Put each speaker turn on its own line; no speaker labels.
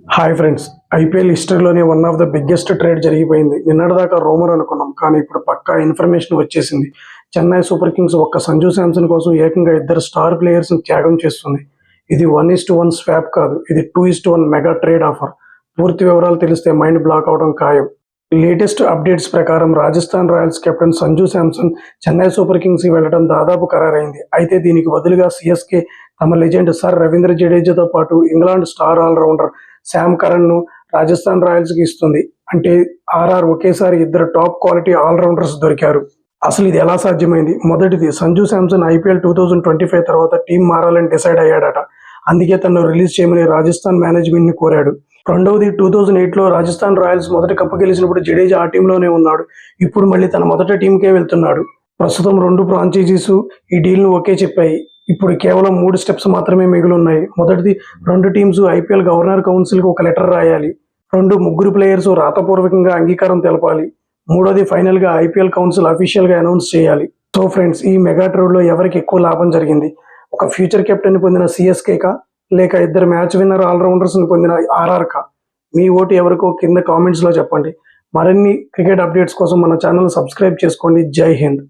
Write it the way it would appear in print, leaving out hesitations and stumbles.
Hi friends, IPL హిస్టరీలోనే one of the biggest trade జరిగిపోయింది. నిన్నటిదాకా రూమర్ అనుకున్నాం, కానీ ఇప్పుడు పక్కా ఇన్ఫర్మేషన్ వచ్చేసింది. చెన్నై సూపర్ కింగ్స్ ఒక్క సంజు శాంసన్ కోసం ఏకంగా ఇద్దరు స్టార్ ప్లేయర్స్ని త్యాగం చేస్తుంది. ఇది 1:1 స్వాప్ కాదు, ఇది 2:1 మెగా ట్రేడ్ ఆఫర్. పూర్తి వివరాలు తెలిస్తే మైండ్ బ్లాక్ అవడం ఖాయం. లేటెస్ట్ అప్డేట్స్ ప్రకారం Rajasthan Royals captain Sanju Samson Chennai super కింగ్స్కి వెళ్లడం దాదాపు ఖరారైంది. అయితే దీనికి బదులుగా సిఎస్కే తమ లెజెండ్ సర్ రవీంద్ర జడేజాతో పాటు ఇంగ్లాండ్ స్టార్ ఆల్రౌండర్ శామ్ కరన్ను రాజస్థాన్ రాయల్స్కి ఇస్తుంది. అంటే ఆర్ఆర్ ఒకేసారి ఇద్దరు టాప్ క్వాలిటీ ఆల్రౌండర్స్ దొరికారు. అసలు ఇది ఎలా సాధ్యమైంది? మొదటిది, సంజు శాంసన్ ఐపీఎల్ 2025 తర్వాత టీం మారాలని డిసైడ్ అయ్యాడట. అందుకే తనను రిలీజ్ చేయమని రాజస్థాన్ మేనేజ్మెంట్ని కోరాడు. రెండవది, 2008లో రాజస్థాన్ రాయల్స్ మొదటి కప్పు గెలిచినప్పుడు జడేజా ఆ టీంలోనే ఉన్నాడు. ఇప్పుడు మళ్ళీ తన మొదటి టీంకే వెళ్తున్నాడు. ప్రస్తుతం 2 ఫ్రాంచైజీస్ ఈ డీల్ను ఓకే చెప్పాయి. ఇప్పుడు కేవలం 3 స్టెప్స్ మాత్రమే మిగిలిన్నాయి. మొదటిది, 2 టీమ్స్ ఐపీఎల్ గవర్నర్ కౌన్సిల్కి ఒక లెటర్ రాయాలి. 2 ముగ్గురు ప్లేయర్స్ రాతపూర్వకంగా అంగీకారం తెలపాలి. మూడోది, ఫైనల్గా ఐపీఎల్ కౌన్సిల్ అఫీషియల్గా అనౌన్స్ చేయాలి. సో ఫ్రెండ్స్, ఈ మెగా ట్రేడ్లో ఎవరికి ఎక్కువ లాభం జరిగింది? ఒక ఫ్యూచర్ కెప్టెన్ పొందిన సిఎస్కేకా, లేక ఇద్దరు మ్యాచ్ విన్నర్ ఆల్రౌండర్స్ని పొందిన ఆర్ఆర్కా? మీ ఓటు ఎవరికో కింద కామెంట్స్లో చెప్పండి. మరిన్ని క్రికెట్ అప్డేట్స్ కోసం మన ఛానల్ సబ్స్క్రైబ్ చేసుకోండి. జై హింద్.